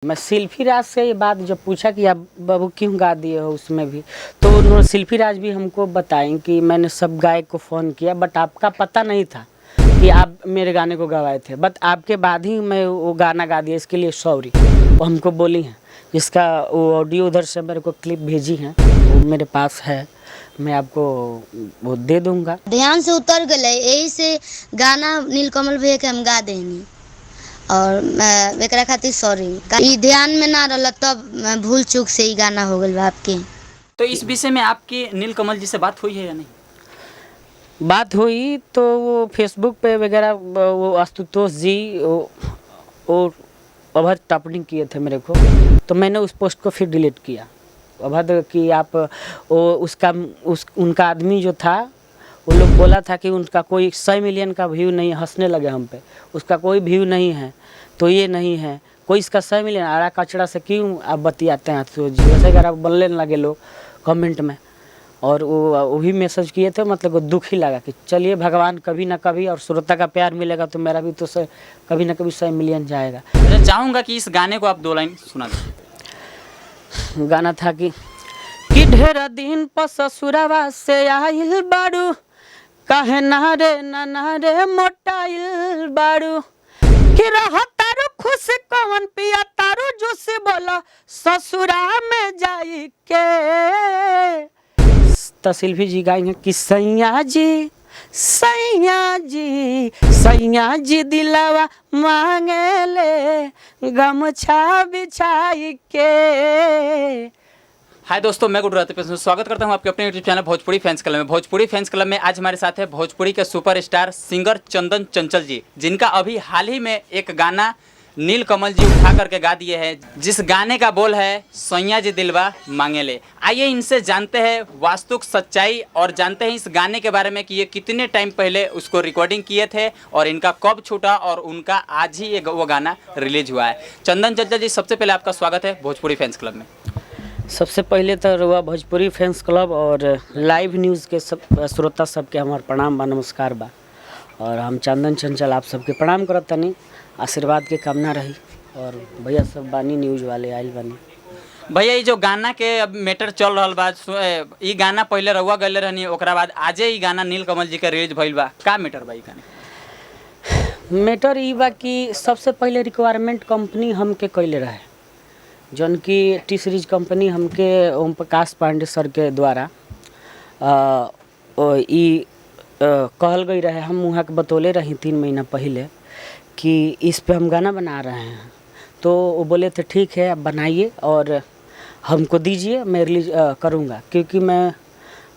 मैं सिल्फी राज से ये बात जब पूछा कि आप बाबू क्यों गा दिए हो उसमें भी, तो उन्होंने सिल्फी राज भी हमको बताएं कि मैंने सब गायक को फ़ोन किया बट आपका पता नहीं था कि आप मेरे गाने को गवाए थे, बट आपके बाद ही मैं वो गाना गा दिया, इसके लिए सॉरी। वो हमको बोली हैं, जिसका वो ऑडियो उधर से मेरे को क्लिप भेजी हैं, वो मेरे पास है, मैं आपको वो दे दूँगा। ध्यान से उतर गए, यही से गाना नीलकमल भैया के हम गा देनी और एकरा खातिर सॉरी। ई ध्यान में ना रहल तब भूल चूक से ही गाना हो गल आपके। तो इस विषय में आपकी नीलकमल जी से बात हुई है या नहीं? बात हुई तो वो फेसबुक पे वगैरह वो आशुतोष जी वो अभद्र टापनिंग किए थे मेरे को, तो मैंने उस पोस्ट को फिर डिलीट किया। अभद्र कि आप वो उनका आदमी जो था, वो लोग बोला था कि उनका कोई 100 मिलियन का व्यू नहीं, हंसने लगे हम पे, उसका कोई व्यू नहीं है तो ये नहीं है, कोई इसका 100 मिलियन आड़ा कचड़ा से क्यों आप बतियाते हैं। तो जी वैसे अगर आप बोलने लगे लोग कमेंट में, और वो भी मैसेज किए थे, मतलब वो दुख ही लगा कि चलिए भगवान कभी ना कभी और श्रोता का प्यार मिलेगा तो मेरा भी तो कभी ना कभी 100 मिलियन जाएगा। मैं चाहूँगा कि इस गाने को आप 2 लाइन सुना दें। गाना था कि ढेर दिन पर ससुरावा से आइल बारू, काहे नारे मोटाइल बारू, कि रह तारू खुश कवन पिया तारू जूस, बोला ससुरा में जाई के। तो सिल्फी जी गाएंगे कि सैया जी दिलावा मांगे ले गमछा बिछाई के। हाय दोस्तों, मैं गुडराती पे स्वागत करता हूं आपके अपने YouTube channel Bhojpuri fans club में। भोजपुरी फैंस क्लब में आज हमारे साथ है भोजपुरी के सुपरस्टार सिंगर चंदन चंचल जी, जिनका अभी हाल ही में एक गाना नीलकमल जी उठा करके गा दिए हैं, जिस गाने का बोल है सैया जी दिलवा मांगे ले। आइए इनसे जानते हैं वास्तविक सच्चाई और जानते हैं इस गाने के बारे में कि ये कितने टाइम पहले उसको रिकॉर्डिंग किए थे और इनका कब छूटा और उनका आज ही वो गाना रिलीज हुआ है। चंदन चंचल जी, सबसे पहले आपका स्वागत है भोजपुरी फैंस क्लब में। सबसे पहले तो रुआ भोजपुरी फैंस क्लब और लाइव न्यूज़ के सब श्रोता सबके हमार प्रणाम बा, नमस्कार बा। और हम चंदन चंचल आप सबके प्रणाम करत तनी, आशीर्वाद के कामना रही। और भैया सब बानी न्यूज़ वाले आइल बानी। भैया ये जो गाना के अब मैटर चल रहा बा, ई गाना पहले रउआ गले रहनी, ओकरा बाद आजे ई गाना नीलकमल जी के रिलीज भइल बा, का मैटर बा ई गाने? मैटर ई बा कि सबसे पहले रिक्वायरमेंट कंपनी हमके कैले रहे, जौन कि टी सीरीज कंपनी हमके ओम प्रकाश पांडे सर के द्वारा कहल गई रहे। हम वहाँ के बतौले रही 3 महीना पहले कि इस पे हम गाना बना रहे हैं, तो वो बोले थे ठीक है आप बनाइए और हमको दीजिए, मैं रिलीज करूँगा। क्योंकि मैं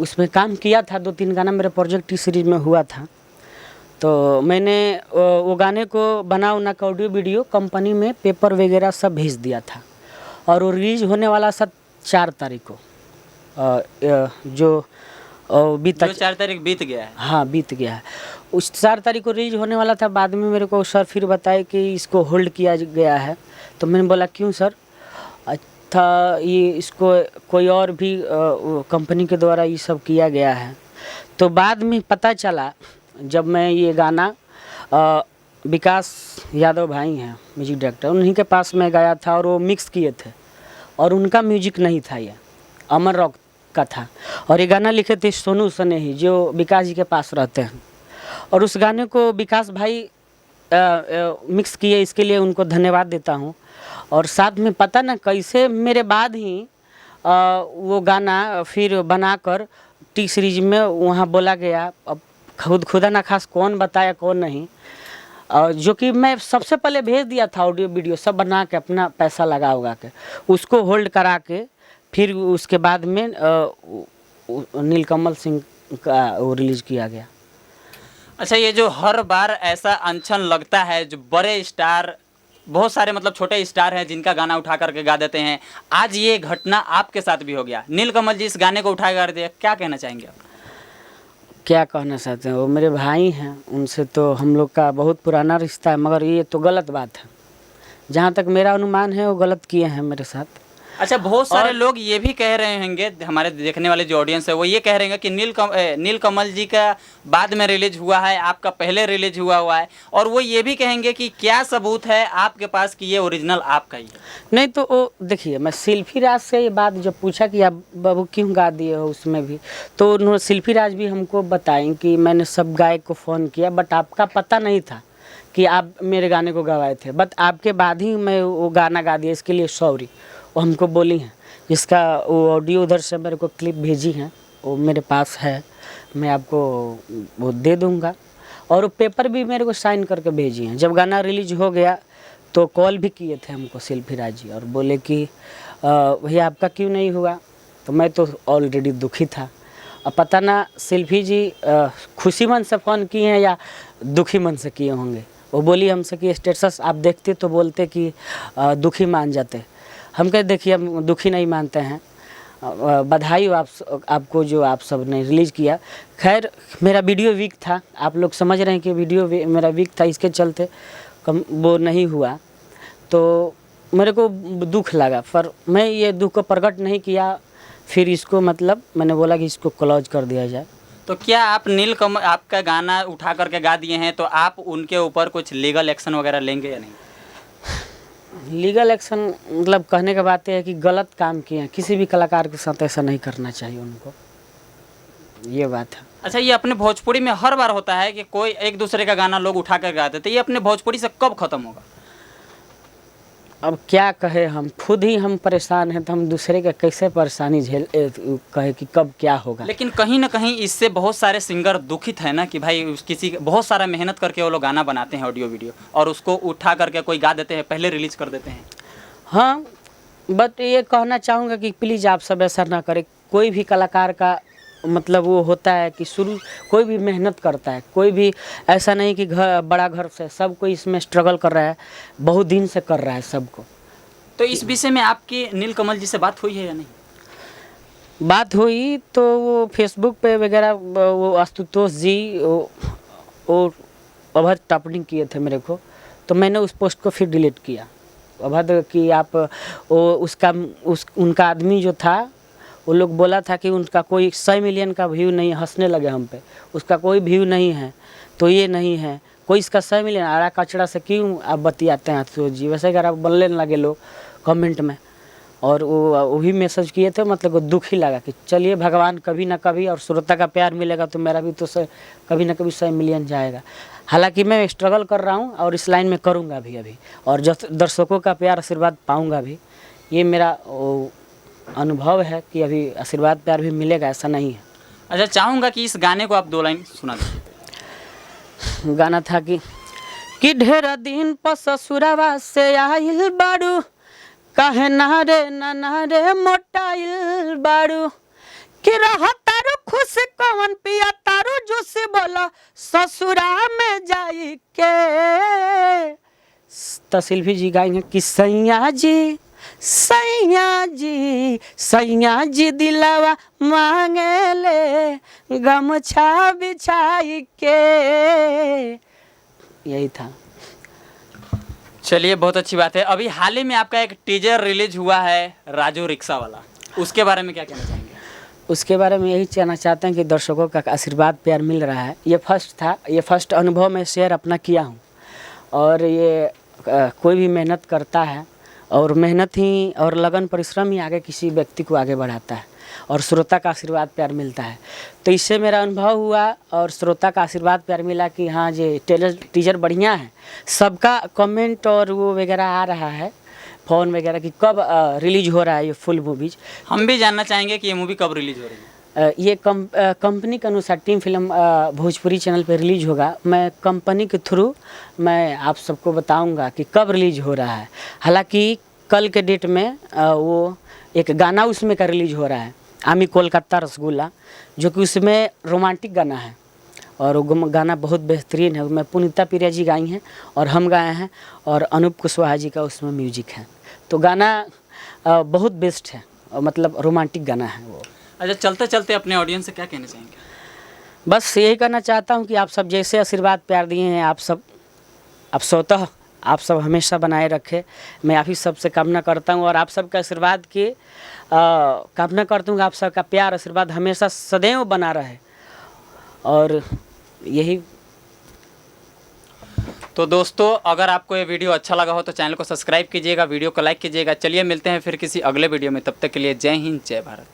उसमें काम किया था, 2-3 गाना मेरा प्रोजेक्ट टी सीरीज में हुआ था, तो मैंने वो गाने को बना का ऑडियो वीडियो कंपनी में पेपर वगैरह सब भेज दिया था। और वो रिलीज होने वाला सर 4 तारीख को, जो 4 तारीख बीत गया है। हाँ बीत गया है। उस 4 तारीख को रिलीज होने वाला था। बाद में मेरे को सर फिर बताए कि इसको होल्ड किया गया है, तो मैंने बोला क्यों सर? अच्छा, ये इसको कोई और भी कंपनी के द्वारा ये सब किया गया है। तो बाद में पता चला, जब मैं ये गाना विकास यादव भाई हैं म्यूजिक डायरेक्टर, उन्हीं के पास मैं गया था और वो मिक्स किए थे और उनका म्यूजिक नहीं था, ये अमर रॉक का था। और ये गाना लिखे थे सोनू सनेही, जो विकास जी के पास रहते हैं। और उस गाने को विकास भाई मिक्स किए, इसके लिए उनको धन्यवाद देता हूँ। और साथ में पता ना कैसे मेरे बाद ही वो गाना फिर बनाकर टी सीरीज में वहाँ बोला गया। अब खुदा ना खास कौन बताया कौन नहीं, जो कि मैं सबसे पहले भेज दिया था ऑडियो वीडियो सब बना के, अपना पैसा लगा उगा के उसको होल्ड करा के, फिर उसके बाद में नीलकमल सिंह का वो रिलीज किया गया। अच्छा, ये जो हर बार ऐसा अनशन लगता है, जो बड़े स्टार, बहुत सारे मतलब छोटे स्टार हैं जिनका गाना उठा करके गा देते हैं, आज ये घटना आपके साथ भी हो गया। नीलकमल जी इस गाने को उठा कर दिया, क्या कहना चाहेंगे आप? क्या कहना चाहते हैं, वो मेरे भाई हैं, उनसे तो हम लोग का बहुत पुराना रिश्ता है, मगर ये तो गलत बात है। जहाँ तक मेरा अनुमान है वो गलत किए हैं मेरे साथ। अच्छा, बहुत सारे लोग ये भी कह रहे होंगे, हमारे देखने वाले जो ऑडियंस है वो ये कह रहे हैं कि नीलकमल जी का बाद में रिलीज हुआ है, आपका पहले रिलीज हुआ है, और वो ये भी कहेंगे कि क्या सबूत है आपके पास कि ये ओरिजिनल आपका ही है। नहीं तो वो देखिए, मैं शिल्पी राज से ये बात जब पूछा कि आप बाबू क्यों गा दिए हो उसमें भी, तो उन्होंने शिल्पी राज भी हमको बताएं कि मैंने सब गायक को फ़ोन किया, बट आपका पता नहीं था कि आप मेरे गाने को गवाए थे, बट आपके बाद ही मैं वो गाना गा दिया, इसके लिए सॉरी। वो हमको बोली हैं, जिसका वो ऑडियो उधर से मेरे को क्लिप भेजी हैं, वो मेरे पास है, मैं आपको वो दे दूँगा। और वो पेपर भी मेरे को साइन करके भेजी हैं। जब गाना रिलीज हो गया तो कॉल भी किए थे हमको शिल्पी राज जी, और बोले कि भैया आपका क्यों नहीं हुआ, तो मैं तो ऑलरेडी दुखी था। अब पता ना शिल्पी जी खुशी मन से फ़ोन किए हैं या दुखी मन से किए होंगे। वो बोली हमसे कि स्टेटस आप देखते तो बोलते कि दुखी मान जाते। हम कहे देखिए, हम दुखी नहीं मानते हैं, बधाई हो आपको जो आप सब ने रिलीज़ किया। खैर मेरा वीडियो वीक था, आप लोग समझ रहे हैं कि वीडियो मेरा वीक था, इसके चलते वो नहीं हुआ, तो मेरे को दुख लगा, पर मैं ये दुख को प्रकट नहीं किया। फिर इसको मतलब मैंने बोला कि इसको क्लोज कर दिया जाए। तो क्या आप नीलकमल आपका गाना उठा करके गा दिए हैं, तो आप उनके ऊपर कुछ लीगल एक्शन वगैरह लेंगे या नहीं? लीगल एक्शन मतलब कहने का बात है कि गलत काम किए हैं, किसी भी कलाकार के साथ ऐसा नहीं करना चाहिए उनको, ये बात है। अच्छा, ये अपने भोजपुरी में हर बार होता है कि कोई एक दूसरे का गाना लोग उठा कर गाते, तो ये अपने भोजपुरी से कब खत्म होगा? अब क्या कहे, हम खुद ही हम परेशान हैं, तो हम दूसरे का कैसे परेशानी कहे कि कब क्या होगा। लेकिन कहीं ना कहीं इससे बहुत सारे सिंगर दुखित है ना कि भाई किसी बहुत सारा मेहनत करके वो लोग गाना बनाते हैं ऑडियो वीडियो, और उसको उठा करके कोई गा देते हैं, पहले रिलीज कर देते हैं। हाँ, बट ये कहना चाहूँगा कि प्लीज़ आप सब ऐसा ना करें। कोई भी कलाकार का मतलब वो होता है कि शुरू कोई भी मेहनत करता है, कोई भी ऐसा नहीं कि बड़ा घर से, सब कोई इसमें स्ट्रगल कर रहा है, बहुत दिन से कर रहा है सबको। तो इस विषय में आपकी नीलकमल जी से बात हुई है या नहीं? बात हुई तो वो फेसबुक पे वगैरह वो आशुतोष जी वो अभद्र टाइपिंग किए थे मेरे को, तो मैंने उस पोस्ट को फिर डिलीट किया। अभद्र कि आप वो उनका आदमी जो था, वो लोग बोला था कि उनका कोई 100 मिलियन का व्यू नहीं, हंसने लगे हम पे, उसका कोई व्यू नहीं है, तो ये नहीं है कोई इसका 100 मिलियन, आरा कचड़ा से क्यों आप बतियाते हैं आशुतोष जी, वैसे अगर आप बोलने लगे लोग कमेंट में। और वो भी मैसेज किए थे, मतलब वो दुख ही लगा कि चलिए भगवान कभी ना कभी और श्रोता का प्यार मिलेगा तो मेरा भी तो कभी ना कभी 100 मिलियन जाएगा। हालांकि मैं स्ट्रगल कर रहा हूँ और इस लाइन में करूँगा भी अभी, और दर्शकों का प्यार आशीर्वाद पाऊँगा भी, ये मेरा अनुभव है कि अभी आशीर्वाद प्यार भी मिलेगा, ऐसा नहीं है। अच्छा, चाहूँगा कि इस गाने को आप 2 लाइन सुना दीजिए। गाना था कि ढेर दिन पर ससुरावा से आइल बारू, काहे नारे मोटाइल बारू, कि रह तारू खुश कवन पिया तारू जूस, बोला ससुरा में जाई के। तो शिल्पी जी गाएंगे कि सैया जी दिलावा मांगे ले गमछा बिछाई के, यही था। चलिए, बहुत अच्छी बात है। अभी हाल ही में आपका एक टीजर रिलीज हुआ है राजू रिक्शा वाला, उसके बारे में क्या कहना चाहेंगे? उसके बारे में यही कहना चाहते हैं कि दर्शकों का आशीर्वाद प्यार मिल रहा है। ये फर्स्ट था, ये फर्स्ट अनुभव मैं शेयर अपना किया हूँ, और ये कोई भी मेहनत करता है, और मेहनत ही और लगन परिश्रम ही आगे किसी व्यक्ति को आगे बढ़ाता है, और श्रोता का आशीर्वाद प्यार मिलता है। तो इससे मेरा अनुभव हुआ और श्रोता का आशीर्वाद प्यार मिला कि हाँ ये टीजर बढ़िया है। सबका कमेंट और वो वगैरह आ रहा है फ़ोन वगैरह कि कब रिलीज हो रहा है ये फुल मूवीज। हम भी जानना चाहेंगे कि ये मूवी कब रिलीज हो रही है? ये कंपनी के अनुसार टीम फिल्म भोजपुरी चैनल पे रिलीज होगा। मैं कंपनी के थ्रू मैं आप सबको बताऊंगा कि कब रिलीज हो रहा है। हालांकि कल के डेट में वो एक गाना उसमें का रिलीज हो रहा है, आमी कोलकाता रसगुल्ला, जो कि उसमें रोमांटिक गाना है, और वो गाना बहुत बेहतरीन है। उसमें पुनीता पिरिया जी गाई हैं और हम गाए हैं, और अनूप कुशवाहा जी का उसमें म्यूजिक है। तो गाना बहुत बेस्ट है, और मतलब रोमांटिक गाना है वो। अच्छा, चलते चलते अपने ऑडियंस से क्या कहना चाहेंगे? बस यही कहना चाहता हूँ कि आप सब जैसे आशीर्वाद प्यार दिए हैं, आप स्वतः आप सब हमेशा बनाए रखे। मैं आप ही सबसे कामना करता हूँ और आप सबका आशीर्वाद की कामना करता हूँ कि आप सबका प्यार आशीर्वाद हमेशा सदैव बना रहे। और यही तो दोस्तों, अगर आपको ये वीडियो अच्छा लगा हो तो चैनल को सब्सक्राइब कीजिएगा, वीडियो को लाइक कीजिएगा। चलिए मिलते हैं फिर किसी अगले वीडियो में, तब तक के लिए जय हिंद, जय भारत।